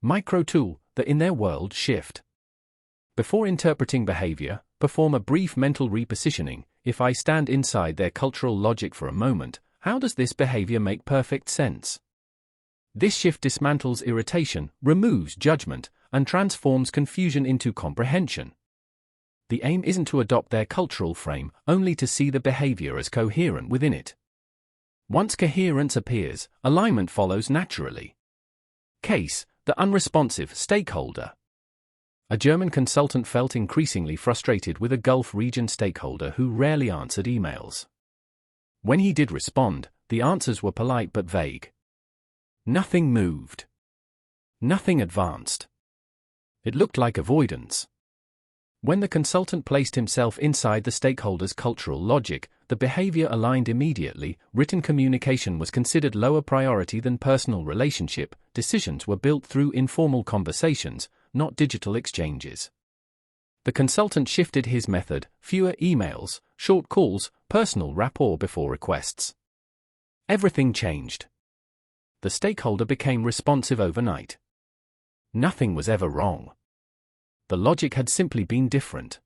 Micro tool, the in their world shift. Before interpreting behavior, perform a brief mental repositioning. If I stand inside their cultural logic for a moment, how does this behavior make perfect sense? This shift dismantles irritation, removes judgment, and transforms confusion into comprehension. The aim isn't to adopt their cultural frame, only to see the behavior as coherent within it. Once coherence appears, alignment follows naturally. Case: the unresponsive stakeholder. A German consultant felt increasingly frustrated with a Gulf region stakeholder who rarely answered emails. When he did respond, the answers were polite but vague. Nothing moved. Nothing advanced. It looked like avoidance. When the consultant placed himself inside the stakeholder's cultural logic, the behavior aligned immediately. Written communication was considered lower priority than personal relationship. Decisions were built through informal conversations, not digital exchanges. The consultant shifted his method: fewer emails, short calls, personal rapport before requests. Everything changed. The stakeholder became responsive overnight. Nothing was ever wrong. The logic had simply been different.